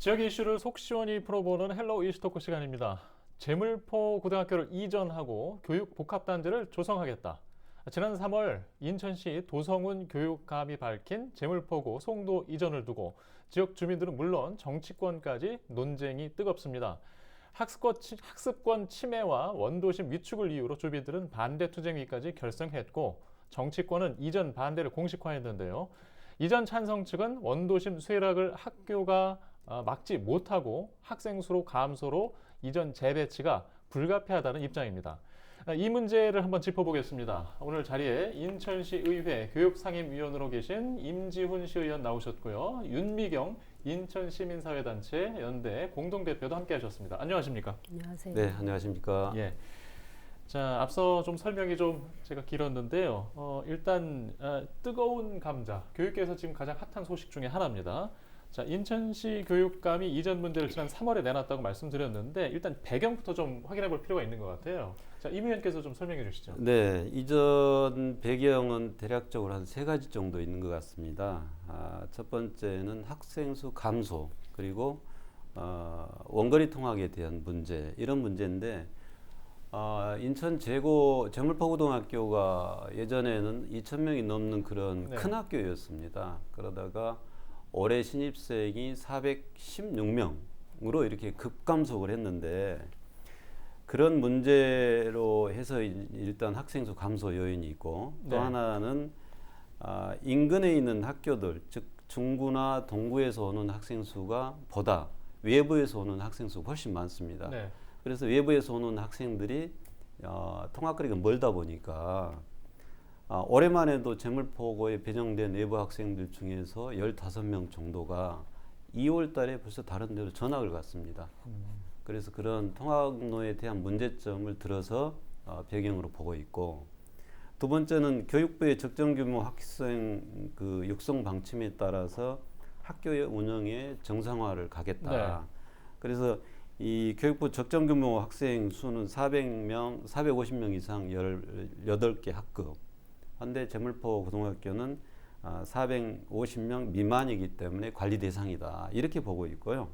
지역 이슈를 속 시원히 풀어보는 헬로우 이슈토크 시간입니다. 제물포 고등학교를 이전하고 교육 복합단지를 조성하겠다. 지난 3월 인천시 도성훈 교육감이 밝힌 제물포고 송도 이전을 두고 지역 주민들은 물론 정치권까지 논쟁이 뜨겁습니다. 학습권 침해와 원도심 위축을 이유로 주민들은 반대 투쟁위까지 결성했고 정치권은 이전 반대를 공식화했는데요. 이전 찬성 측은 원도심 쇠락을 학교가 막지 못하고 학생 수로 감소로 이전 재배치가 불가피하다는 입장입니다. 이 문제를 한번 짚어보겠습니다. 오늘 자리에 인천시 의회 교육상임위원으로 계신 임지훈 시의원 나오셨고요. 윤미경 인천시민사회단체 연대 공동대표도 함께 하셨습니다. 안녕하십니까? 안녕하세요. 네, 안녕하십니까? 예. 자, 앞서 좀 설명이 좀 제가 길었는데요. 일단 뜨거운 감자, 교육계에서 지금 가장 핫한 소식 중에 하나입니다. 자, 인천시 교육감이 이전 문제를 지난 3월에 내놨다고 말씀드렸는데 일단 배경부터 좀 확인해 볼 필요가 있는 것 같아요. 자, 임 의원께서 좀 설명해 주시죠. 네, 이전 배경은 대략적으로 한 세 가지 정도 있는 것 같습니다. 첫 번째는 학생 수 감소, 그리고 원거리 통학에 대한 문제, 이런 문제인데 인천 제물포고등학교가 예전에는 2,000명이 넘는 그런 네. 큰 학교였습니다. 그러다가 올해 신입생이 416명으로 이렇게 급감속을 했는데 그런 문제로 해서 일단 학생 수 감소 요인이 있고 또 네. 하나는 인근에 있는 학교들, 즉 중구나 동구에서 오는 학생 수가 보다 외부에서 오는 학생 수가 훨씬 많습니다. 네. 그래서 외부에서 오는 학생들이 통학거리가 멀다 보니까 올해만 해도 제물포고에 배정된 외부 학생들 중에서 15명 정도가 2월 달에 벌써 다른 데로 전학을 갔습니다. 그래서 그런 통학로에 대한 문제점을 들어서 배경으로 보고 있고, 두 번째는 교육부의 적정 규모 학생 육성 방침에 따라서 학교의 운영에 정상화를 가겠다. 네. 그래서 이 교육부 적정 규모 학생 수는 450명 이상 18개 학급. 현대 제물포 고등학교는 450명 미만이기 때문에 관리 대상이다. 이렇게 보고 있고요.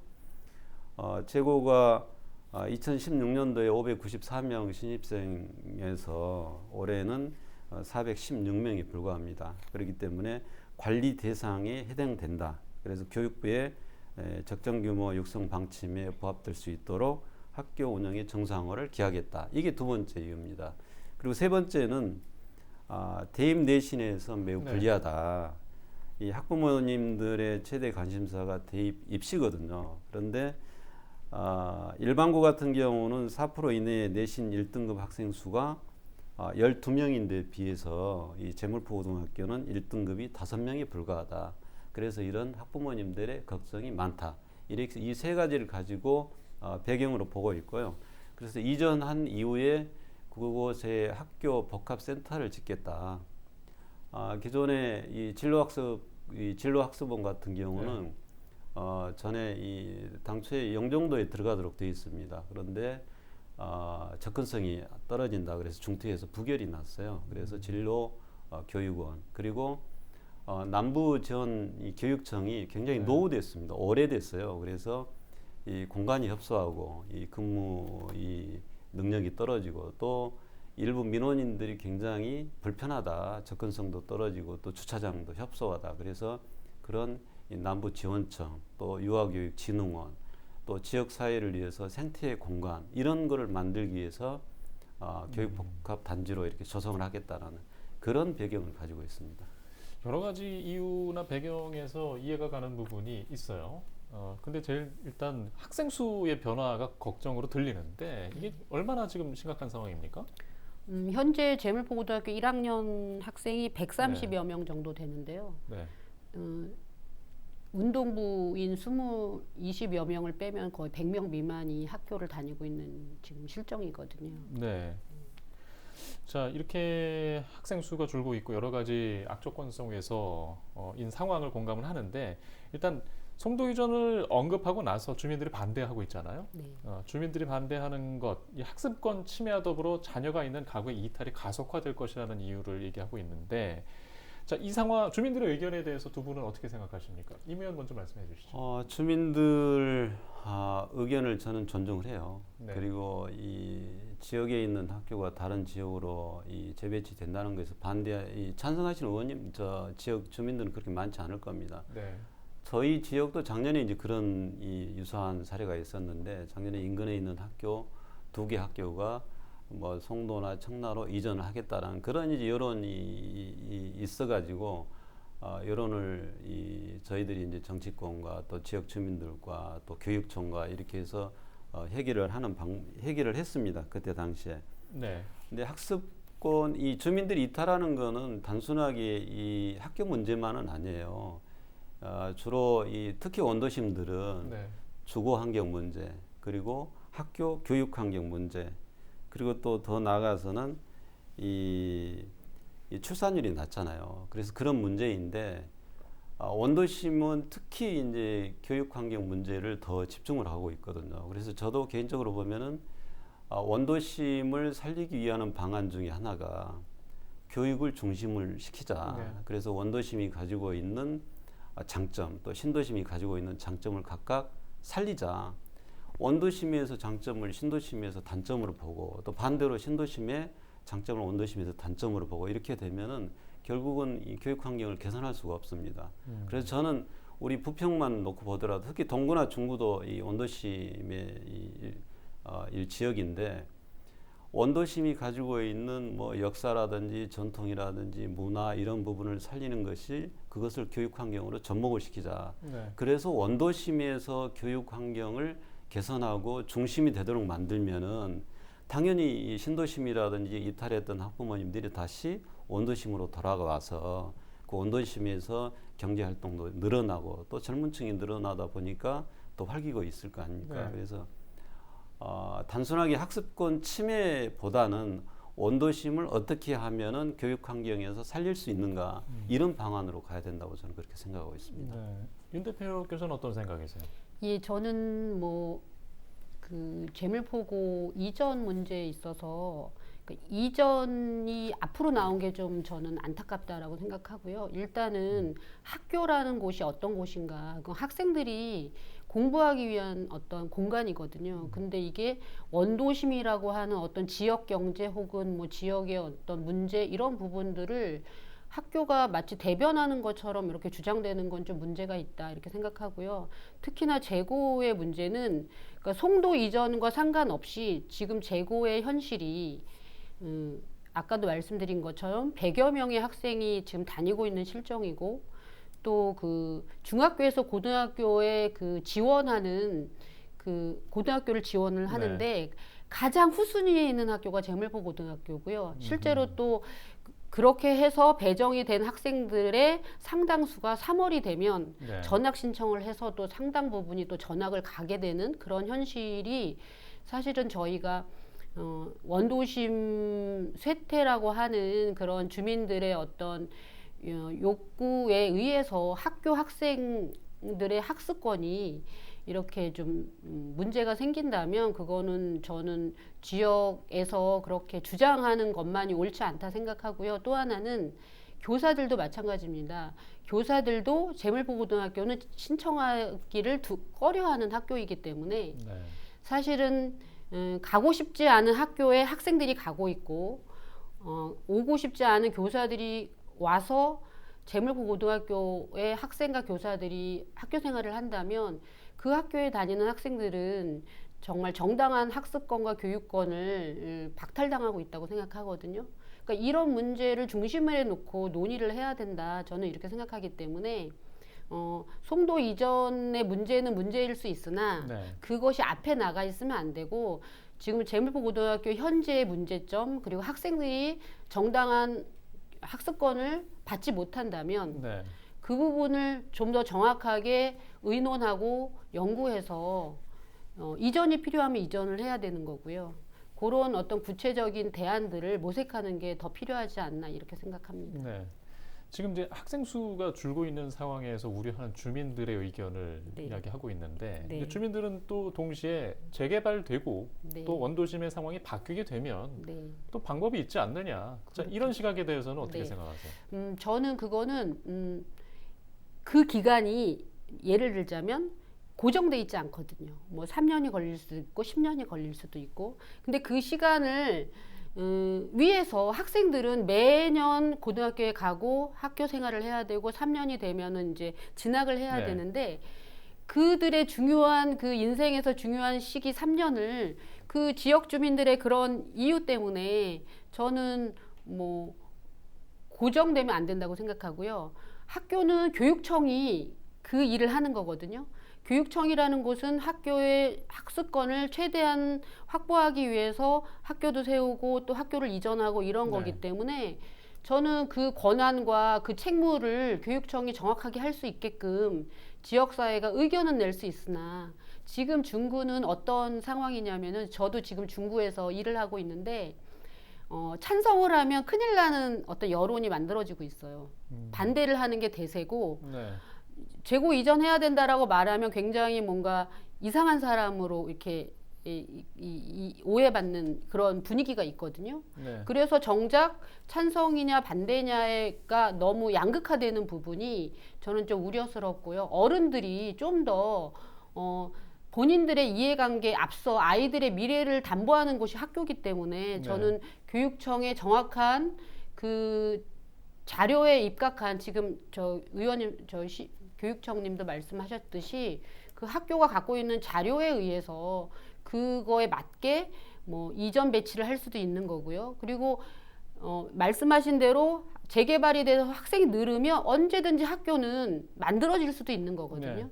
재고가 2016년도에 594명 신입생에서 올해는 416명에 불과합니다. 그렇기 때문에 관리 대상에 해당된다. 그래서 교육부의 적정 규모 육성 방침에 부합될 수 있도록 학교 운영의 정상화를 기하겠다. 이게 두 번째 이유입니다. 그리고 세 번째는 대입 내신에서 매우 네. 불리하다. 이 학부모님들의 최대 관심사가 대입 입시거든요. 그런데 일반고 같은 경우는 4% 이내의 내신 1등급 학생 수가 12명인데 비해서 이 제물포고등학교는 1등급이 5명에 불과하다. 그래서 이런 학부모님들의 걱정이 많다. 이렇게 이 세 가지를 가지고 배경으로 보고 있고요. 그래서 이전한 이후에 그곳에 학교 복합센터를 짓겠다. 기존에 이 진로학습원 같은 경우는 전에 이 당초에 영종도에 들어가도록 되어 있습니다. 그런데 접근성이 떨어진다. 그래서 중퇴해서 부결이 났어요. 그래서 진로교육원 그리고 남부 지원 이 교육청이 굉장히 노후됐습니다. 오래됐어요. 그래서 이 공간이 협소하고 이 근무 이 능력이 떨어지고 또 일부 민원인들이 굉장히 불편하다. 접근성도 떨어지고 또 주차장도 협소하다. 그래서 그런 이 남부 지원청 또 유아교육진흥원 또 지역사회를 위해서 생태의 공간 이런 거를 만들기 위해서 교육복합단지로 이렇게 조성을 하겠다라는 그런 배경을 가지고 있습니다. 여러 가지 이유나 배경에서 이해가 가는 부분이 있어요. 근데 제일 일단 학생 수의 변화가 걱정으로 들리는데 이게 얼마나 지금 심각한 상황입니까? 현재 제물포고등학교 1학년 학생이 130여 명 정도 되는데요. 네. 운동부인 20여 명을 빼면 거의 100명 미만이 학교를 다니고 있는 지금 실정이거든요. 네. 자, 이렇게 학생 수가 줄고 있고 여러 가지 악조건 속에서 인 상황을 공감을 하는데 일단 송도 이전을 언급하고 나서 주민들이 반대하고 있잖아요. 네. 주민들이 반대하는 것, 이 학습권 침해와 더불어 자녀가 있는 가구의 이탈이 가속화될 것이라는 이유를 얘기하고 있는데 자, 이 상황 주민들의 의견에 대해서 두 분은 어떻게 생각하십니까? 임 의원 먼저 말씀해 주시죠. 주민들 의견을 저는 존중을 해요. 네. 그리고 이 지역에 있는 학교가 다른 지역으로 이 재배치 된다는 것에서 찬성하시는 의원님, 저 지역 주민들은 그렇게 많지 않을 겁니다. 네. 저희 지역도 작년에 이제 그런 유사한 사례가 있었는데, 작년에 인근에 있는 학교 2개 학교가 뭐 송도나 청라로 이전을 하겠다라는 그런 이제 여론이 있어가지고 여론을 저희들이 이제 정치권과 또 지역 주민들과 또 교육청과 이렇게 해서 해결을 했습니다. 그때 당시에. 네. 근데 학습권 이 주민들이 이탈하는 거는 단순하게 이 학교 문제만은 아니에요. 주로 특히 원도심들은 네. 주거 환경 문제, 그리고 학교 교육 환경 문제, 그리고 또 더 나아가서는 이 출산율이 낮잖아요. 그래서 그런 문제인데 원도심은 특히 이제 교육 환경 문제를 더 집중을 하고 있거든요. 그래서 저도 개인적으로 보면은 원도심을 살리기 위한 방안 중에 하나가 교육을 중심을 시키자. 네. 그래서 원도심이 가지고 있는 장점, 또 신도심이 가지고 있는 장점을 각각 살리자. 원도심에서 장점을 신도심에서 단점으로 보고, 또 반대로 신도심의 장점을 원도심에서 단점으로 보고, 이렇게 되면은 결국은 이 교육 환경을 개선할 수가 없습니다. 그래서 저는 우리 부평만 놓고 보더라도 특히 동구나 중구도 이 원도심의 이 지역인데, 원도심이 가지고 있는 뭐 역사라든지 전통이라든지 문화 이런 부분을 살리는 것이, 그것을 교육 환경으로 접목을 시키자. 네. 그래서 원도심에서 교육 환경을 개선하고 중심이 되도록 만들면은 당연히 이 신도심이라든지 이탈했던 학부모님들이 다시 원도심으로 돌아와서 그 원도심에서 경제 활동도 늘어나고 또 젊은 층이 늘어나다 보니까 또 활기가 있을 거 아닙니까? 네. 그래서 단순하게 학습권 침해보다는 원도심을 어떻게 하면은 교육 환경에서 살릴 수 있는가, 이런 방안으로 가야 된다고 저는 그렇게 생각하고 있습니다. 네. 윤 대표께서는 어떤 생각이세요? 예, 저는 뭐 그 재물포고 이전 문제에 있어서 그 이전이 앞으로 나온 게 좀 저는 안타깝다라고 생각하고요. 일단은 학교라는 곳이 어떤 곳인가, 그 학생들이 공부하기 위한 어떤 공간이거든요. 근데 이게 원도심이라고 하는 어떤 지역 경제 혹은 뭐 지역의 어떤 문제, 이런 부분들을 학교가 마치 대변하는 것처럼 이렇게 주장되는 건 좀 문제가 있다, 이렇게 생각하고요. 특히나 재고의 문제는, 그러니까 송도 이전과 상관없이 지금 재고의 현실이 아까도 말씀드린 것처럼 100여 명의 학생이 지금 다니고 있는 실정이고, 또 그 중학교에서 고등학교에 그 지원하는 그 고등학교를 지원을 하는데 가장 후순위에 있는 학교가 재물포 고등학교고요. 실제로 또 그렇게 해서 배정이 된 학생들의 상당수가 3월이 되면 네. 전학 신청을 해서 또 상당 부분이 또 전학을 가게 되는 그런 현실이, 사실은 저희가 원도심 쇠퇴라고 하는 그런 주민들의 어떤 욕구에 의해서 학교 학생들의 학습권이 이렇게 좀 문제가 생긴다면, 그거는 저는 지역에서 그렇게 주장하는 것만이 옳지 않다 생각하고요. 또 하나는 교사들도 마찬가지입니다. 교사들도 재물포고등학교는 신청하기를 꺼려하는 학교이기 때문에 네. 사실은 가고 싶지 않은 학교에 학생들이 가고 있고, 오고 싶지 않은 교사들이 와서 재물포고등학교의 학생과 교사들이 학교 생활을 한다면 그 학교에 다니는 학생들은 정말 정당한 학습권과 교육권을 박탈당하고 있다고 생각하거든요. 그러니까 이런 문제를 중심에 놓고 논의를 해야 된다, 저는 이렇게 생각하기 때문에 송도 이전의 문제는 문제일 수 있으나 네. 그것이 앞에 나가 있으면 안 되고, 지금 재물포고등학교 현재의 문제점, 그리고 학생들이 정당한 학습권을 받지 못한다면 네. 그 부분을 좀 더 정확하게 의논하고 연구해서 이전이 필요하면 이전을 해야 되는 거고요. 그런 어떤 구체적인 대안들을 모색하는 게 더 필요하지 않나, 이렇게 생각합니다. 네. 지금 이제 학생 수가 줄고 있는 상황에서 우려하는 주민들의 의견을 네. 이야기하고 있는데 네. 이제 주민들은 또 동시에 재개발되고 네. 또 원도심의 상황이 바뀌게 되면 네. 또 방법이 있지 않느냐. 자, 이런 시각에 대해서는 어떻게 네. 생각하세요? 저는 그거는 그 기간이 예를 들자면 고정돼 있지 않거든요. 뭐 3년이 걸릴 수도 있고 10년이 걸릴 수도 있고. 근데 그 시간을 위해서 학생들은 매년 고등학교에 가고 학교 생활을 해야 되고 3년이 되면은 이제 진학을 해야 네. 되는데 그들의 중요한 그 인생에서 중요한 시기 3년을 그 지역 주민들의 그런 이유 때문에 저는 뭐 고정되면 안 된다고 생각하고요. 학교는 교육청이 그 일을 하는 거거든요. 교육청이라는 곳은 학교의 학습권을 최대한 확보하기 위해서 학교도 세우고 또 학교를 이전하고 이런 네. 거기 때문에 저는 그 권한과 그 책무를 교육청이 정확하게 할 수 있게끔 지역사회가 의견은 낼 수 있으나 지금 중구는 어떤 상황이냐면은 저도 지금 중구에서 일을 하고 있는데 찬성을 하면 큰일 나는 어떤 여론이 만들어지고 있어요. 반대를 하는 게 대세고 네. 재고 이전해야 된다라고 말하면 굉장히 뭔가 이상한 사람으로 이렇게 오해받는 그런 분위기가 있거든요. 네. 그래서 정작 찬성이냐 반대냐가 너무 양극화되는 부분이 저는 좀 우려스럽고요. 어른들이 좀 더 본인들의 이해관계 앞서 아이들의 미래를 담보하는 곳이 학교이기 때문에 네. 저는 교육청의 정확한 그 자료에 입각한 지금 저 의원님 교육청님도 말씀하셨듯이 그 학교가 갖고 있는 자료에 의해서 그거에 맞게 뭐 이전 배치를 할 수도 있는 거고요. 그리고 말씀하신 대로 재개발이 돼서 학생이 늘으면 언제든지 학교는 만들어질 수도 있는 거거든요. 네.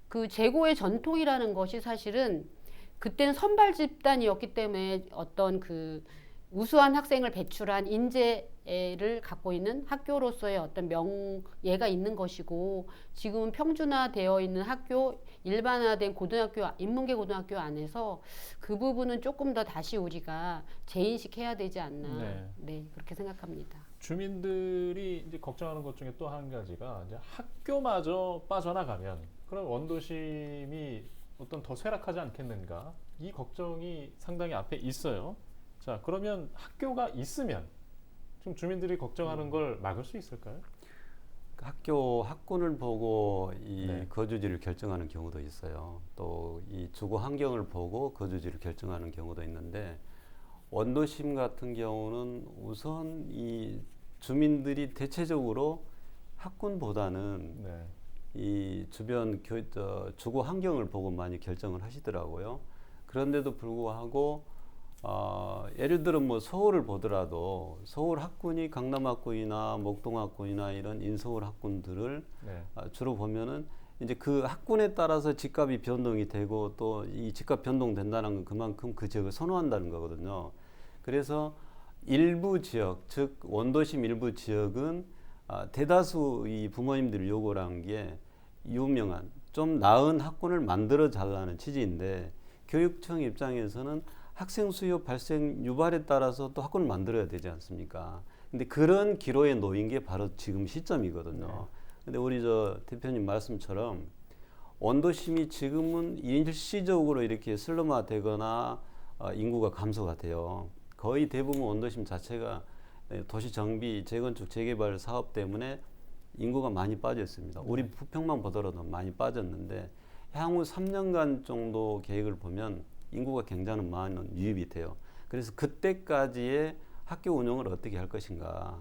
그 재고의 전통이라는 것이 사실은 그때는 선발 집단이었기 때문에 어떤 그 우수한 학생을 배출한 인재를 갖고 있는 학교로서의 어떤 명예가 있는 것이고 지금은 평준화되어 있는 학교, 일반화된 고등학교, 인문계 고등학교 안에서 그 부분은 조금 더 다시 우리가 재인식해야 되지 않나. 네. 네, 그렇게 생각합니다. 주민들이 이제 걱정하는 것 중에 또 한 가지가 이제 학교마저 빠져나가면 그런 원도심이 어떤 더 쇠락하지 않겠는가 이 걱정이 상당히 앞에 있어요. 자, 그러면 학교가 있으면 좀 주민들이 걱정하는 걸 막을 수 있을까요? 학교 학군을 보고 이 네. 거주지를 결정하는 경우도 있어요. 또 이 주거 환경을 보고 거주지를 결정하는 경우도 있는데 원도심 같은 경우는 우선 이 주민들이 대체적으로 학군보다는 네. 이 주변 주거 환경을 보고 많이 결정을 하시더라고요. 그런데도 불구하고 예를 들어 뭐 서울을 보더라도 서울 학군이 강남 학군이나 목동 학군이나 이런 인서울 학군들을 네. 주로 보면은 이제 그 학군에 따라서 집값이 변동이 되고 또 이 집값 변동된다는 건 그만큼 그 지역을 선호한다는 거거든요. 그래서 일부 지역, 즉 원도심 일부 지역은 대다수 이 부모님들이 요구를 한 게 유명한 좀 나은 학군을 만들어 달라는 취지인데 교육청 입장에서는 학생 수요 발생 유발에 따라서 또 학군을 만들어야 되지 않습니까? 근데 그런 기로에 놓인 게 바로 지금 시점이거든요. 네. 근데 우리 저 대표님 말씀처럼 원도심이 지금은 일시적으로 이렇게 슬럼화되거나 인구가 감소가 돼요. 거의 대부분 원도심 자체가 도시 정비, 재건축, 재개발 사업 때문에 인구가 많이 빠져 있습니다. 우리 부평만 보더라도 많이 빠졌는데 향후 3년간 정도 계획을 보면 인구가 굉장히 많은 유입이 돼요. 그래서 그때까지의 학교 운영을 어떻게 할 것인가.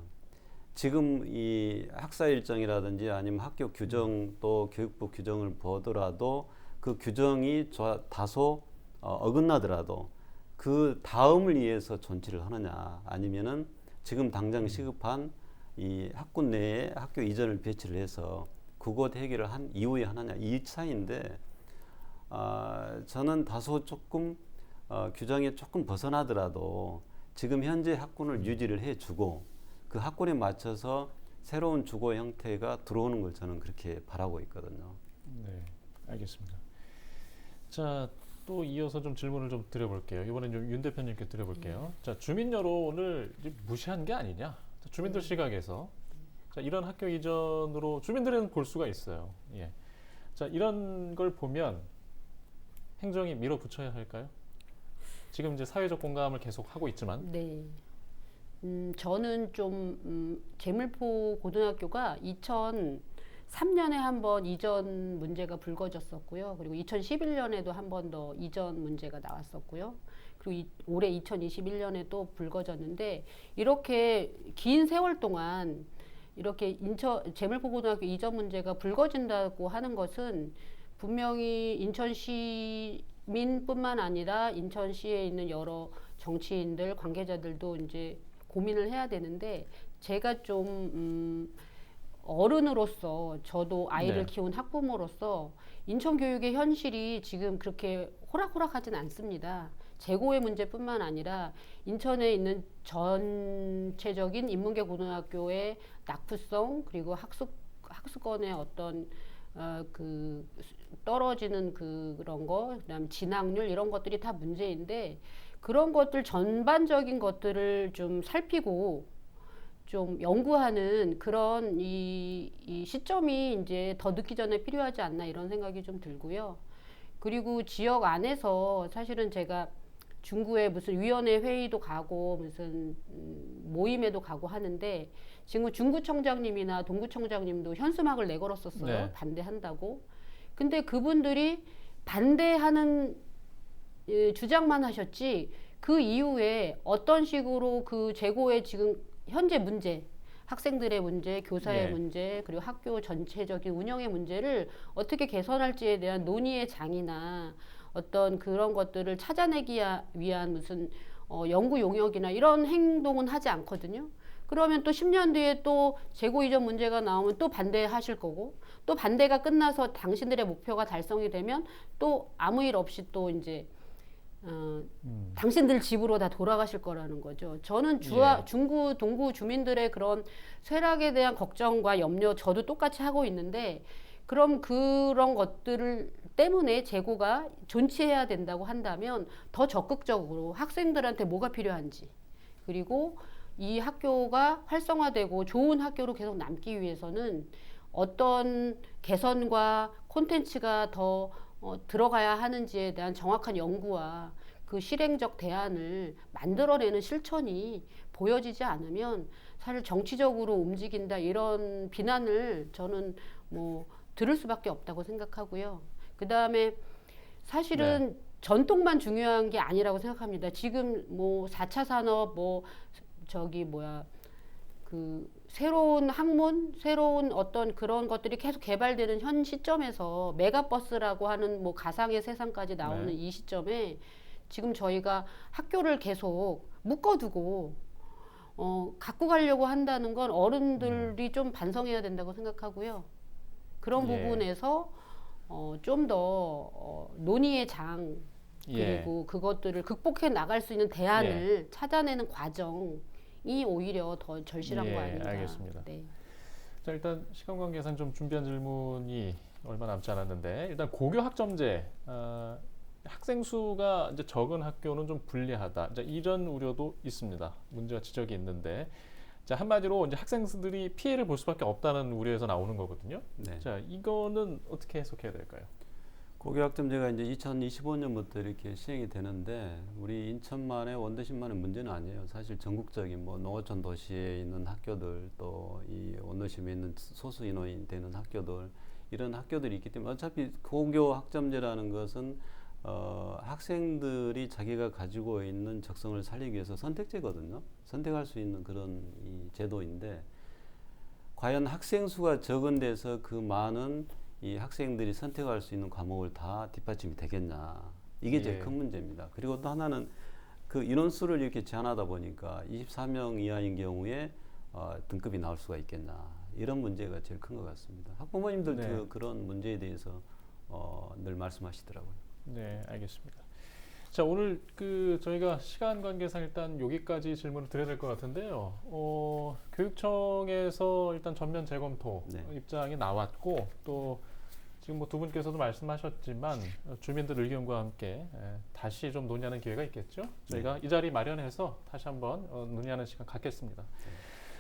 지금 이 학사 일정이라든지 아니면 학교 규정 또 교육부 규정을 보더라도 그 규정이 다소 어긋나더라도 그 다음을 위해서 존치를 하느냐 아니면은 지금 당장 시급한 이 학군 내에 학교 이전을 배치를 해서 그것 해결을 한 이후에 하느냐 이 차이인데 저는 다소 조금 규정에 조금 벗어나더라도 지금 현재 학군을 유지를 해주고 그 학군에 맞춰서 새로운 주거 형태가 들어오는 걸 저는 그렇게 바라고 있거든요. 네, 알겠습니다. 자, 또 이어서 좀 질문을 좀 드려볼게요. 이번엔 좀 윤 대표님께 드려볼게요. 자, 주민 여론을 이제 무시한 게 아니냐? 자, 주민들 시각에서 자, 이런 학교 이전으로 주민들은 볼 수가 있어요. 예. 자, 이런 걸 보면 행정이 밀어붙여야 할까요? 지금 이제 사회적 공감을 계속 하고 있지만, 네. 저는 좀 제물포 고등학교가 2003년에 한 번 이전 문제가 불거졌었고요. 그리고 2011년에도 한 번 더 이전 문제가 나왔었고요. 그리고 올해 2021년에 또 불거졌는데 이렇게 긴 세월 동안 이렇게 제물포 고등학교 이전 문제가 불거진다고 하는 것은 분명히 인천시민뿐만 아니라 인천시에 있는 여러 정치인들, 관계자들도 이제 고민을 해야 되는데 제가 좀 어른으로서 저도 아이를 네. 키운 학부모로서 인천 교육의 현실이 지금 그렇게 호락호락하진 않습니다. 재고의 문제뿐만 아니라 인천에 있는 전체적인 인문계 고등학교의 낙후성 그리고 학습권의 어떤 그 떨어지는 그런 거, 그다음 진학률 이런 것들이 다 문제인데 그런 것들 전반적인 것들을 좀 살피고 좀 연구하는 그런 이 시점이 이제 더 늦기 전에 필요하지 않나 이런 생각이 좀 들고요. 그리고 지역 안에서 사실은 제가 중구에 무슨 위원회 회의도 가고 무슨 모임에도 가고 하는데 지금 중구청장님이나 동구청장님도 현수막을 내걸었었어요. 네. 반대한다고. 근데 그분들이 반대하는 주장만 하셨지 그 이후에 어떤 식으로 그 재고의 지금 현재 문제 학생들의 문제, 교사의 네. 문제, 그리고 학교 전체적인 운영의 문제를 어떻게 개선할지에 대한 논의의 장이나 어떤 그런 것들을 찾아내기 위한 무슨 연구 용역이나 이런 행동은 하지 않거든요. 그러면 또 10년 뒤에 또 재고 이전 문제가 나오면 또 반대하실 거고 또 반대가 끝나서 당신들의 목표가 달성이 되면 또 아무 일 없이 또 이제 당신들 집으로 다 돌아가실 거라는 거죠. 저는 예. 중구, 동구 주민들의 그런 쇠락에 대한 걱정과 염려 저도 똑같이 하고 있는데 그럼 그런 것들을 때문에 재고가 존치해야 된다고 한다면 더 적극적으로 학생들한테 뭐가 필요한지 그리고 이 학교가 활성화되고 좋은 학교로 계속 남기 위해서는 어떤 개선과 콘텐츠가 더 들어가야 하는지에 대한 정확한 연구와 그 실행적 대안을 만들어내는 실천이 보여지지 않으면 사실 정치적으로 움직인다 이런 비난을 저는 뭐 들을 수밖에 없다고 생각하고요. 그 다음에 사실은 전통만 중요한 게 아니라고 생각합니다. 지금 뭐 4차 산업 그 새로운 학문, 새로운 어떤 그런 것들이 계속 개발되는 현 시점에서 메가버스라고 하는 뭐 가상의 세상까지 나오는 네. 이 시점에 지금 저희가 학교를 계속 묶어두고 갖고 가려고 한다는 건 어른들이 좀 반성해야 된다고 생각하고요. 그런 예. 부분에서 좀 더 논의의 장 예. 그리고 그것들을 극복해 나갈 수 있는 대안을 찾아내는 과정이 오히려 더 절실한 예, 거 아닌가. 알겠습니다. 네. 자, 일단 시간 관계상 좀 준비한 질문이 얼마 남지 않았는데 일단 고교 학점제 학생 수가 이제 적은 학교는 좀 불리하다. 자, 이런 우려도 있습니다. 문제가 지적이 있는데 자, 한마디로 이제 학생들이 피해를 볼 수밖에 없다는 우려에서 나오는 거거든요. 네. 자, 이거는 어떻게 해석해야 될까요? 고교학점제가 이제 2025년부터 이렇게 시행이 되는데 우리 인천만의 원도심만의 문제는 아니에요. 사실 전국적인 뭐 농어촌 도시에 있는 학교들 또 이 원도심에 있는 소수 인원이 되는 학교들 이런 학교들이 있기 때문에 어차피 고교학점제라는 것은 학생들이 자기가 가지고 있는 적성을 살리기 위해서 선택제거든요. 선택할 수 있는 그런 이 제도인데 과연 학생 수가 적은 데서 그 많은 이 학생들이 선택할 수 있는 과목을 다 뒷받침이 되겠냐. 이게 제일 예. 큰 문제입니다. 그리고 또 하나는 그 인원수를 이렇게 제한하다 보니까 24명 이하인 경우에 등급이 나올 수가 있겠냐. 이런 문제가 제일 큰 것 같습니다. 학부모님들도 네. 그런 문제에 대해서 늘 말씀하시더라고요. 네, 알겠습니다. 자, 오늘 저희가 시간 관계상 일단 여기까지 질문을 드려야 될 것 같은데요. 교육청에서 일단 전면 재검토 네. 입장이 나왔고 또 지금 뭐 두 분께서도 말씀하셨지만 주민들 의견과 함께 다시 좀 논의하는 기회가 있겠죠. 저희가 이 자리 마련해서 다시 한번 논의하는 시간 갖겠습니다.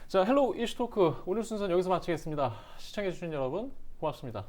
자, 헬로우 이슈토크 오늘 순서는 여기서 마치겠습니다. 시청해주신 여러분 고맙습니다.